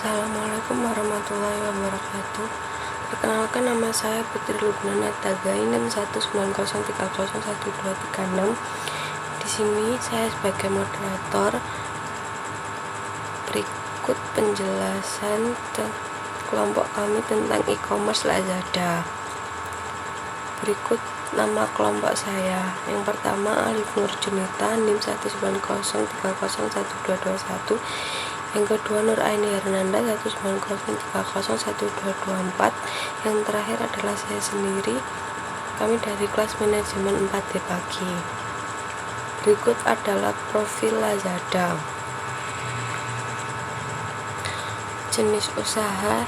Assalamualaikum warahmatullahi wabarakatuh. Perkenalkan, nama saya Putri Lubnana Tagai, NIM 190301236. Di sini saya sebagai moderator. Berikut penjelasan kelompok kami tentang e-commerce Lazada. Berikut nama kelompok saya. Yang pertama, Alif Nur Junita, NIM 190301221. Yang kedua, Nur Aini Hernanda, 190301224. Yang terakhir adalah saya sendiri. Kami dari kelas manajemen 4D pagi. Berikut adalah profil Lazada. Jenis usaha: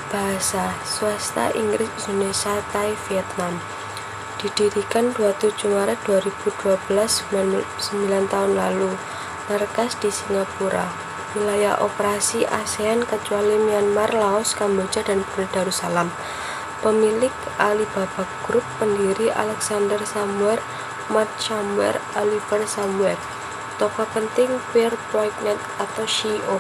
bahasa swasta Inggris, Indonesia, Thai, Vietnam. Didirikan 27 Maret 2012, 9 tahun lalu. Markas di Singapura. Wilayah operasi ASEAN kecuali Myanmar, Laos, Kamboja, dan Brunei Darussalam. Pemilik Alibaba Group. Pendiri Alexander Samwer, Matt Samwer, Oliver Samwer. Tokoh penting Pierre Broiknet atau CEO.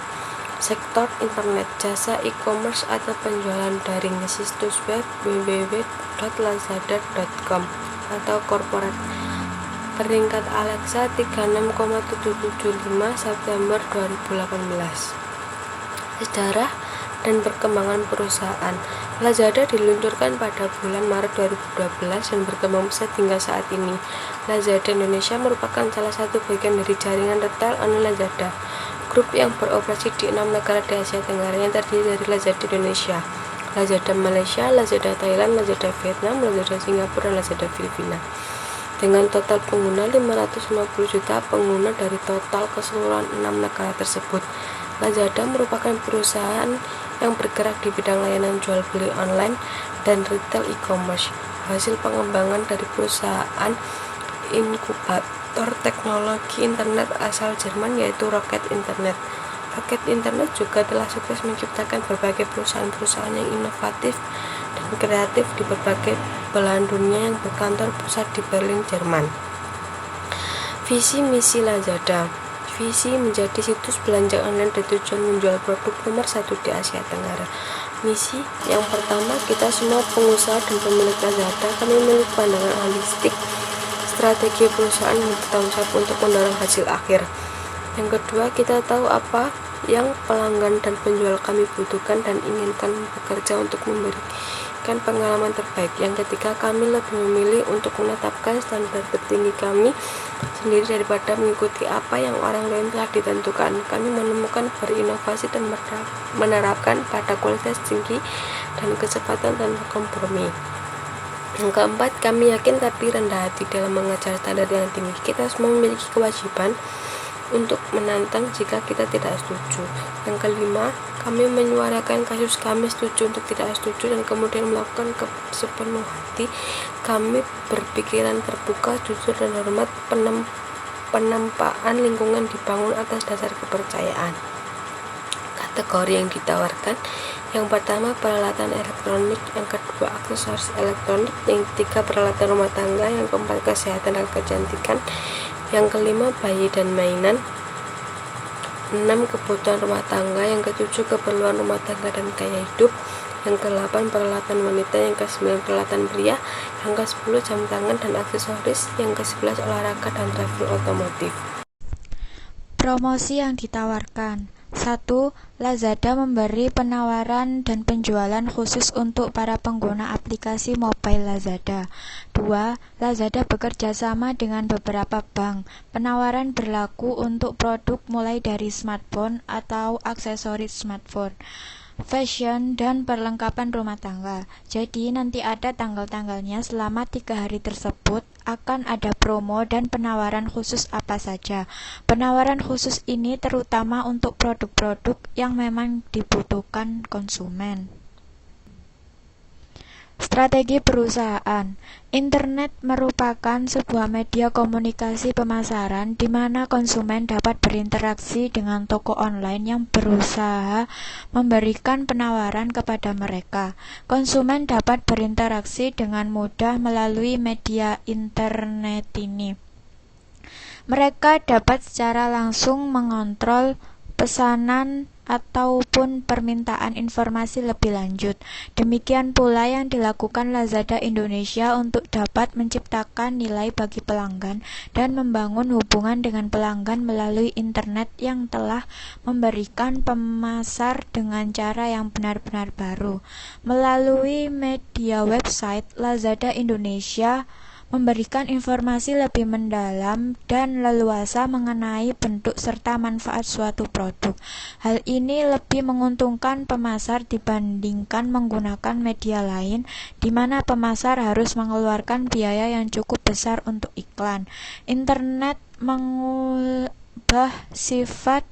Sektor internet, jasa e-commerce atau penjualan daring, situs web www.lazada.com atau korporat. Peringkat Alexa 36,775 September 2018. Sejarah dan perkembangan perusahaan. Lazada diluncurkan pada bulan Maret 2012 dan berkembang pesat hingga saat ini. Lazada Indonesia merupakan salah satu bagian dari jaringan retail online Lazada Group yang beroperasi di 6 negara di Asia Tenggara yang terdiri dari Lazada Indonesia, Lazada Malaysia, Lazada Thailand, Lazada Vietnam, Lazada Singapura, dan Lazada Filipina. Dengan total pengguna 550 juta pengguna dari total keseluruhan 6 negara tersebut. Lazada merupakan perusahaan yang bergerak di bidang layanan jual beli online dan retail e-commerce. Hasil pengembangan dari perusahaan inkubator teknologi internet asal Jerman, yaitu Rocket Internet. Rocket Internet juga telah sukses menciptakan berbagai perusahaan-perusahaan yang inovatif dan kreatif di berbagai belahan dunia yang berkantor pusat di Berlin, Jerman. Visi misi Lazada. Visi menjadi situs belanja online bertujuan menjual produk nomor 1 di Asia Tenggara. Misi yang pertama, kita semua pengusaha dan pemilik Lazada kami memiliki pandangan holistik strategi perusahaan yang bertanggung jawab untuk mendorong hasil akhir. Yang kedua, kita tahu apa yang pelanggan dan penjual kami butuhkan dan inginkan, bekerja untuk memberikan pengalaman terbaik. Yang ketiga, kami lebih memilih untuk menetapkan standar tertinggi kami sendiri daripada mengikuti apa yang orang lain telah ditentukan. Kami menemukan berinovasi dan menerapkan pada kualitas tinggi dan kecepatan tanpa kompromi. Yang keempat, kami yakin tapi rendah hati dalam mengejar standar yang tinggi. Kita semua memiliki kewajiban untuk menantang jika kita tidak setuju. Yang kelima, kami menyuarakan kasus kami setuju untuk tidak setuju dan kemudian melakukan sepenuh hati. Kami berpikiran terbuka, jujur, dan hormat. Penempaan lingkungan dibangun atas dasar kepercayaan. Kategori yang ditawarkan: yang pertama, peralatan elektronik. Yang kedua, aksesoris elektronik. Yang ketiga, peralatan rumah tangga. Yang keempat, kesehatan dan kecantikan. Yang kelima, bayi dan mainan. 6, kebutuhan rumah tangga. Yang ketujuh, keperluan rumah tangga dan gaya hidup. Yang ke-8, peralatan wanita. Yang ke-9, peralatan pria. Yang ke-10, jam tangan dan aksesoris. Yang ke-11, olahraga dan travel otomotif. Promosi yang ditawarkan. 1. Lazada memberi penawaran dan penjualan khusus untuk para pengguna aplikasi mobile Lazada. 2. Lazada bekerja sama dengan beberapa bank. Penawaran berlaku untuk produk mulai dari smartphone atau aksesoris smartphone, fashion, dan perlengkapan rumah tangga. Jadi nanti ada tanggal-tanggalnya. Selama 3 hari tersebut akan ada promo dan penawaran khusus apa saja. Penawaran khusus ini terutama untuk produk-produk yang memang dibutuhkan konsumen. Strategi perusahaan. Internet merupakan sebuah media komunikasi pemasaran di mana konsumen dapat berinteraksi dengan toko online yang berusaha memberikan penawaran kepada mereka. Konsumen dapat berinteraksi dengan mudah melalui media internet ini. Mereka dapat secara langsung mengontrol pesanan ataupun permintaan informasi lebih lanjut. Demikian pula yang dilakukan Lazada Indonesia untuk dapat menciptakan nilai bagi pelanggan dan membangun hubungan dengan pelanggan melalui internet yang telah memberikan pemasar dengan cara yang benar-benar baru. Melalui media website, Lazada Indonesia memberikan informasi lebih mendalam dan leluasa mengenai bentuk serta manfaat suatu produk. Hal ini lebih menguntungkan pemasar dibandingkan menggunakan media lain, di mana pemasar harus mengeluarkan biaya yang cukup besar untuk iklan. Internet mengubah sifat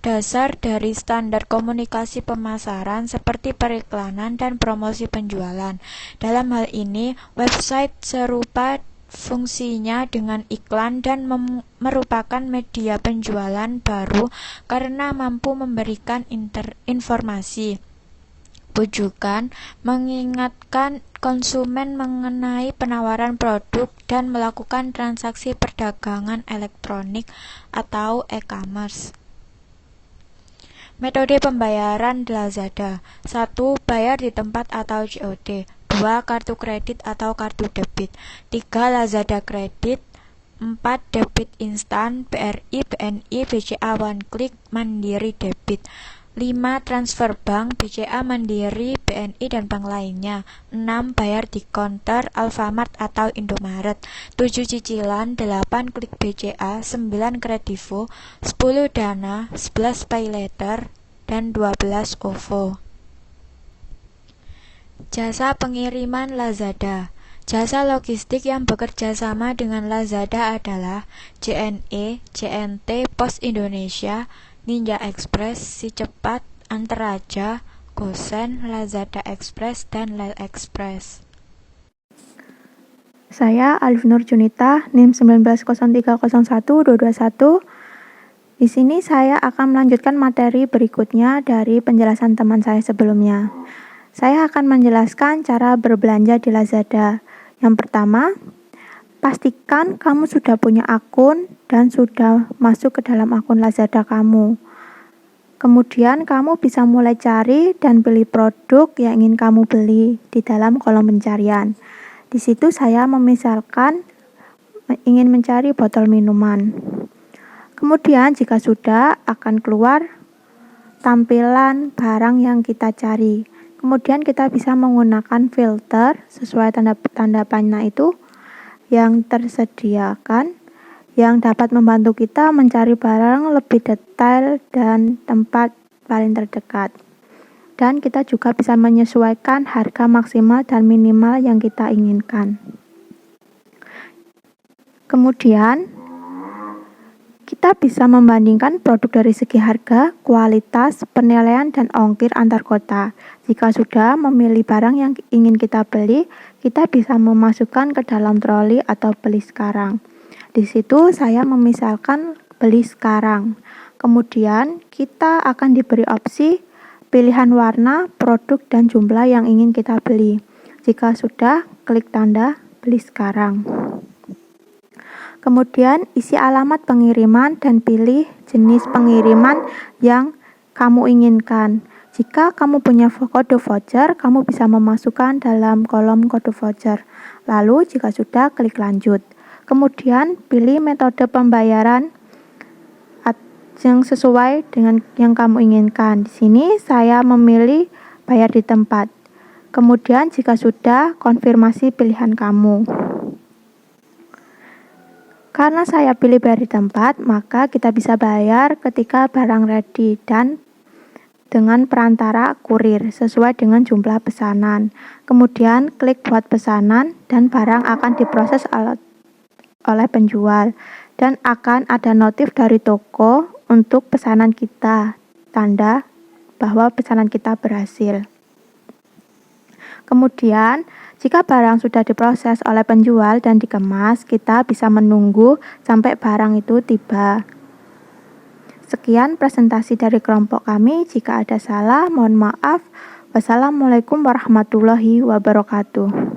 dasar dari standar komunikasi pemasaran seperti periklanan dan promosi penjualan. Dalam hal ini, website serupa fungsinya dengan iklan dan merupakan media penjualan baru karena mampu memberikan informasi, bujukan, mengingatkan konsumen mengenai penawaran produk, dan melakukan transaksi perdagangan elektronik atau e-commerce. Metode pembayaran Lazada. 1. Bayar di tempat atau COD. 2. Kartu kredit atau kartu debit. 3. Lazada kredit. 4. Debit instan, BRI, BNI, BCA One Click, Mandiri debit. 5. Transfer bank, BCA, Mandiri, BNI, dan bank lainnya. 6. Bayar di konter, Alfamart atau Indomaret. 7. Cicilan, 8. Klik BCA, 9. Kredivo, 10. Dana, 11. Paylater, dan 12. OVO. Jasa pengiriman Lazada. Jasa logistik yang bekerja sama dengan Lazada adalah JNE, JNT, Pos Indonesia, Ninja Express, Si Cepat, Antaraja, Gosen, Lazada Express, dan Lel Express. Saya Alif Nur Junita, NIM 190301221. Di sini saya akan melanjutkan materi berikutnya dari penjelasan teman saya sebelumnya. Saya akan menjelaskan cara berbelanja di Lazada. Yang pertama, pastikan kamu sudah punya akun dan sudah masuk ke dalam akun Lazada kamu. Kemudian kamu bisa mulai cari dan beli produk yang ingin kamu beli di dalam kolom pencarian. Di situ saya memisalkan ingin mencari botol minuman. Kemudian jika sudah akan keluar tampilan barang yang kita cari. Kemudian kita bisa menggunakan filter sesuai tanda panah itu yang tersediakan, yang dapat membantu kita mencari barang lebih detail dan tempat paling terdekat. Dan kita juga bisa menyesuaikan harga maksimal dan minimal yang kita inginkan. Kemudian, kita bisa membandingkan produk dari segi harga, kualitas, penilaian, dan ongkir antar kota. Jika sudah memilih barang yang ingin kita beli, kita bisa memasukkan ke dalam troli atau beli sekarang. Di situ saya memisalkan beli sekarang. Kemudian kita akan diberi opsi pilihan warna, produk, dan jumlah yang ingin kita beli. Jika sudah, klik tanda beli sekarang. Kemudian isi alamat pengiriman dan pilih jenis pengiriman yang kamu inginkan. Jika kamu punya kode voucher, kamu bisa memasukkan dalam kolom kode voucher. Lalu jika sudah, klik lanjut. Kemudian pilih metode pembayaran yang sesuai dengan yang kamu inginkan. Di sini saya memilih bayar di tempat. Kemudian jika sudah, konfirmasi pilihan kamu. Karena saya pilih bayar di tempat, maka kita bisa bayar ketika barang ready dan dengan perantara kurir sesuai dengan jumlah pesanan. Kemudian klik buat pesanan dan barang akan diproses oleh penjual dan akan ada notif dari toko untuk pesanan kita, tanda bahwa pesanan kita berhasil. Kemudian, jika barang sudah diproses oleh penjual dan dikemas, kita bisa menunggu sampai barang itu tiba. Sekian presentasi dari kelompok kami. Jika ada salah, mohon maaf. Wassalamualaikum warahmatullahi wabarakatuh.